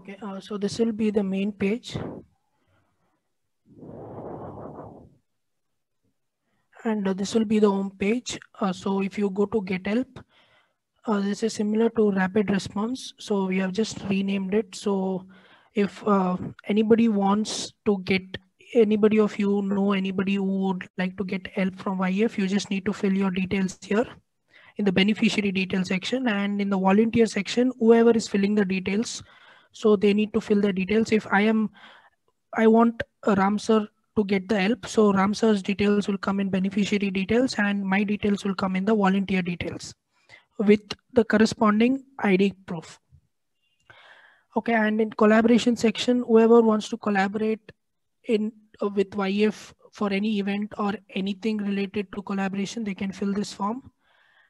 Okay, so this will be the main page. And this will be the home page. So if you go to get help, this is similar to rapid response. So we have just renamed it. So if anybody wants to get, anybody of you know anybody who would like to get help from YF, you just need to fill your details here in the beneficiary detail section, and in the volunteer section, whoever is filling the details, so they need to fill the details. If I want Ram sir to get the help, so Ram sir's details will come in beneficiary details and my details will come in the volunteer details with the corresponding ID proof. Okay, and in collaboration section, whoever wants to collaborate in with YF for any event or anything related to collaboration, they can fill this form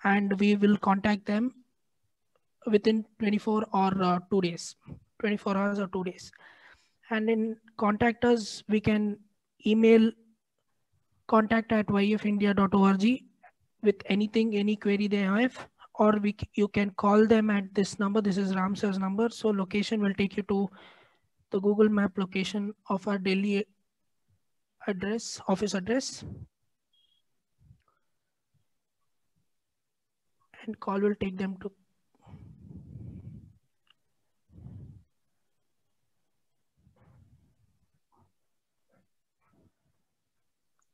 and we will contact them within 24 or 2 days, 24 hours or 2 days. And in contact us, we can email contact@yfindia.org with anything, any query they have, or you can call them at this number. This is Ram sir's number. So location will take you to the Google Map location of our Delhi address, office address. And call will take them to.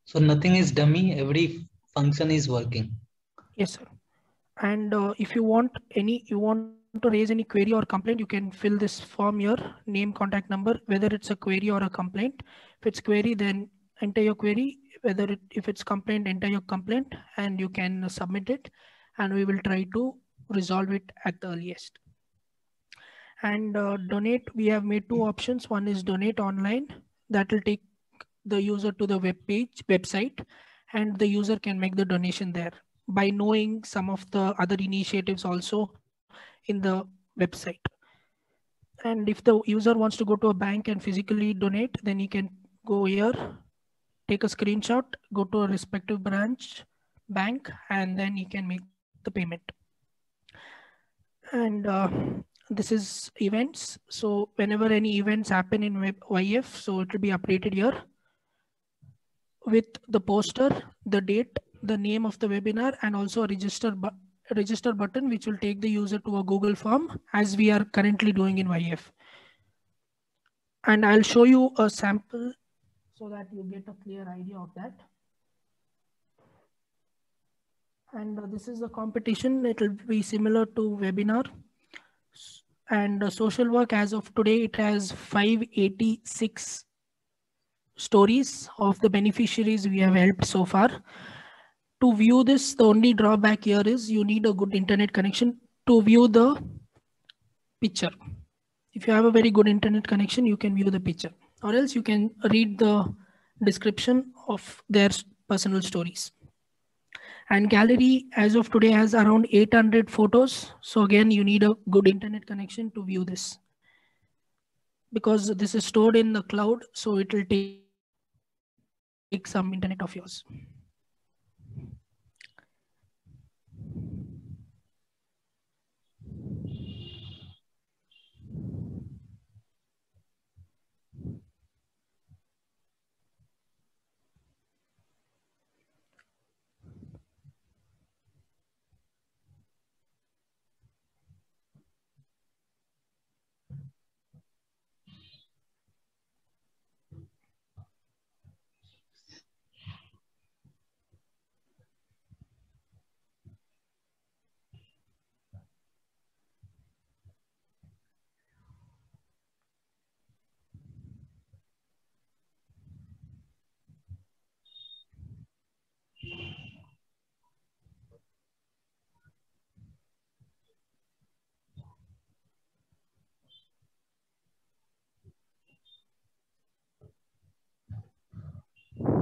So nothing is dummy, every function is working. Yes, sir. And if you want to raise any query or complaint, you can fill this form here, name, contact number, whether it's a query or a complaint. If it's query, then enter your query. If it's complaint, enter your complaint, and you can submit it, and we will try to resolve it at the earliest. And donate, we have made two options. One is donate online, that will take the user to the website, and the user can make the donation there by knowing some of the other initiatives also in the website. And if the user wants to go to a bank and physically donate, then he can go here, take a screenshot, go to a respective bank, and then he can make the payment. And this is events. So whenever any events happen in YF, so it will be updated here with the poster, the date, the name of the webinar, and also a register button, which will take the user to a Google form, as we are currently doing in YF. And I'll show you a sample so that you get a clear idea of that. And this is a competition. It will be similar to webinar. And social work, as of today, it has 586 stories of the beneficiaries we have helped so far. To view this, the only drawback here is you need a good internet connection to view the picture. If you have a very good internet connection, you can view the picture, or else you can read the description of their personal stories. And gallery as of today has around 800 photos. So again, you need a good internet connection to view this, because this is stored in the cloud, so it will take some internet of yours.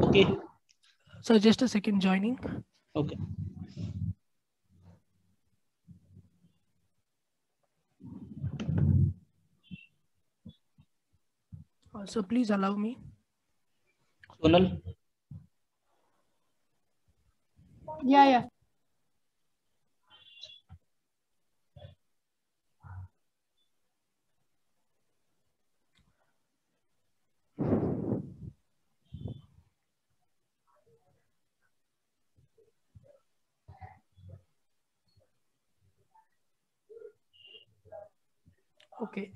Okay. So just a second, joining. Okay. So please allow me. Sonal. Yeah. Okay,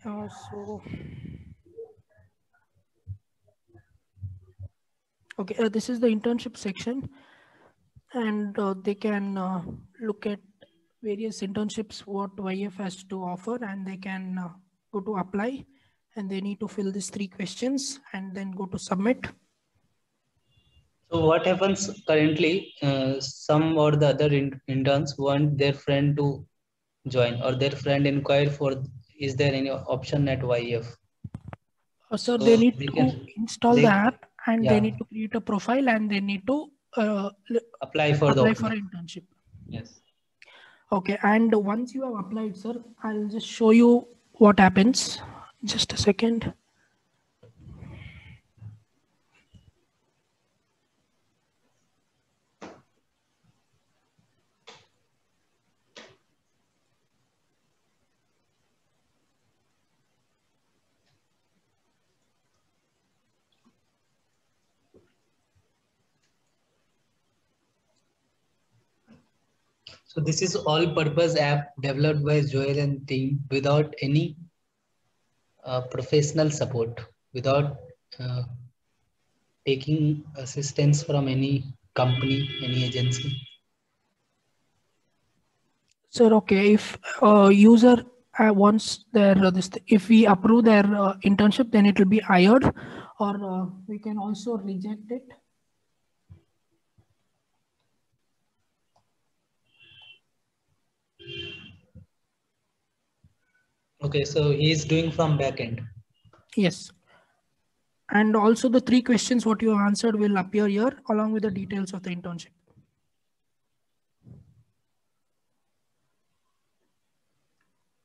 this is the internship section, and they can look at various internships what YF has to offer, and they can go to apply, and they need to fill these 3 questions and then go to submit. So what happens currently, some or the other interns want their friend to join, or their friend inquire for, is there any option at YF? So So they need they to can install the app, and they yeah, need to create a profile, and they need to apply for the apply for opening. an internship. Yes. Okay, and once you have applied, sir, I'll just show you what happens. Just a second. So this is all-purpose app developed by Joel and team without any professional support, without taking assistance from any company, any agency. Sir, okay, if user wants their if we approve their internship, then it will be hired, or we can also reject it. Okay, so he is doing from backend. Yes. And also the 3 questions what you have answered will appear here along with the details of the internship.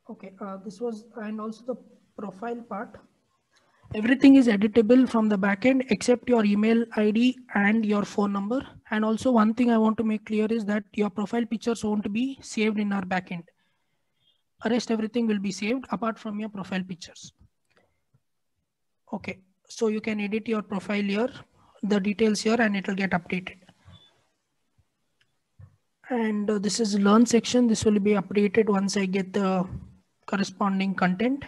Okay, this was, and also the profile part. Everything is editable from the backend except your email ID and your phone number. And also one thing I want to make clear is that your profile pictures won't be saved in our backend. Rest everything will be saved apart from your profile pictures. Okay, so you can edit your profile here, the details here, and it will get updated. And this is learn section. This will be updated once I get the corresponding content.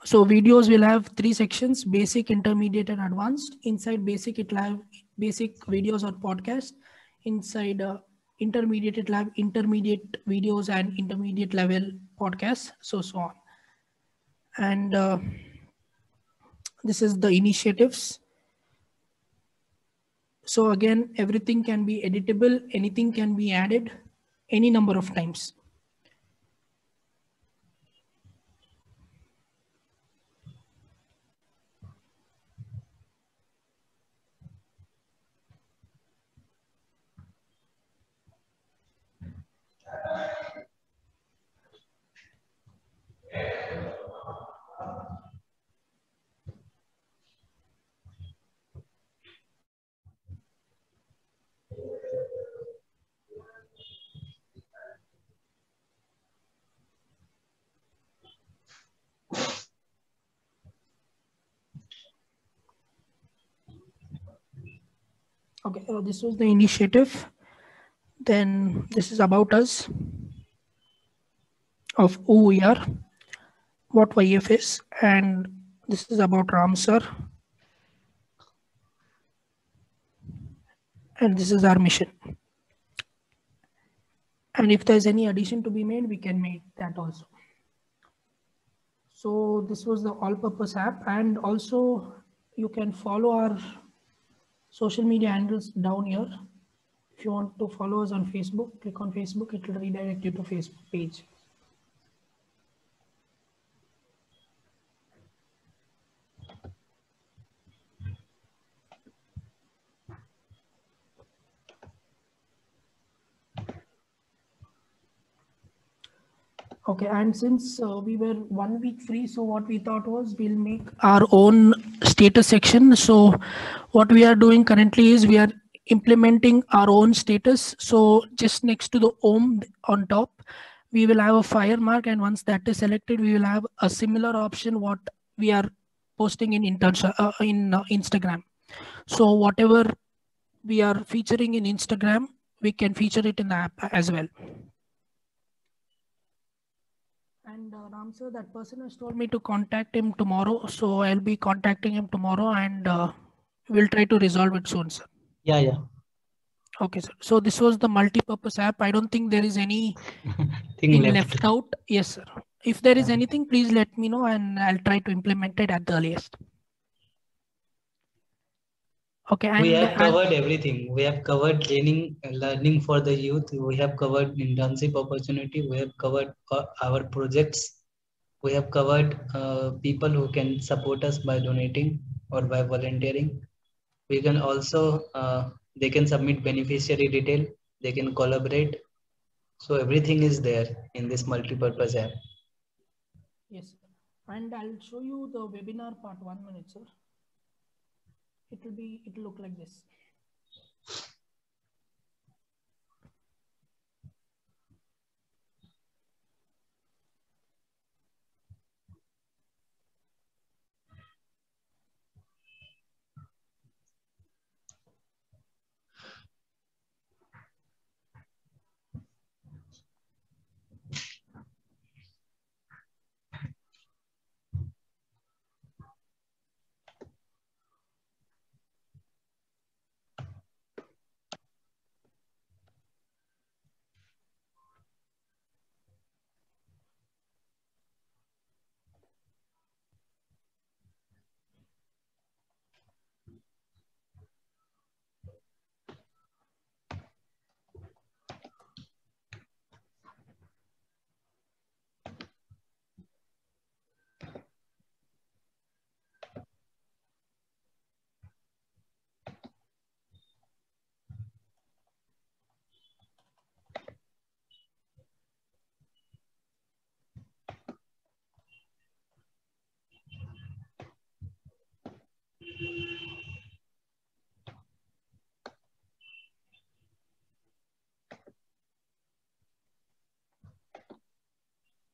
So videos will have 3 sections: basic, intermediate, and advanced. Inside basic, it will have basic videos or podcasts. Inside intermediate, it will have intermediate videos and intermediate level podcasts, so on. And this is the initiatives. So again, everything can be editable, anything can be added any number of times. Okay, this was the initiative. Then this is about us, of who we are, what YF is, and this is about Ram sir. And this is our mission. And if there's any addition to be made, we can make that also. So this was the all-purpose app, and also you can follow our social media handles down here. If you want to follow us on Facebook, click on Facebook, it will redirect you to Facebook page. Okay, and since we were 1 week free, so what we thought was we'll make our own status section. So what we are doing currently is we are implementing our own status. So just next to the home on top, we will have a fire mark, and once that is selected, we will have a similar option what we are posting in Instagram. So whatever we are featuring in Instagram, we can feature it in the app as well. And Ram sir, that person has told me to contact him tomorrow. So I'll be contacting him tomorrow and we'll try to resolve it soon, sir. Yeah. Okay, sir. So this was the multi-purpose app. I don't think there is any Thing left out. Yes, sir. If there is Yeah. anything, please let me know and I'll try to implement it at the earliest. Okay. And We have covered everything. We have covered training, learning for the youth. We have covered internship opportunity. We have covered our projects. We have covered people who can support us by donating or by volunteering. We can also, they can submit beneficiary detail. They can collaborate. So everything is there in this multi-purpose app. yes, sir. And I'll show you the webinar part. 1 minute, sir. It'll look like this.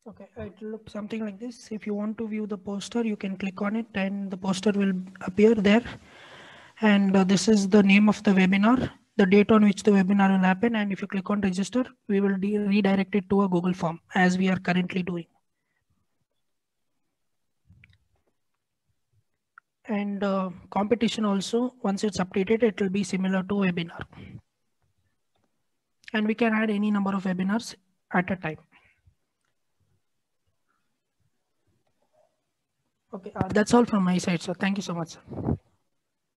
Okay, it will look something like this. If you want to view the poster, you can click on it and the poster will appear there. And this is the name of the webinar, the date on which the webinar will happen. And if you click on register, we will redirect it to a Google form as we are currently doing. And competition also, once it's updated, it will be similar to webinar. And we can add any number of webinars at a time. Okay, that's all from my side. So thank you so much, sir.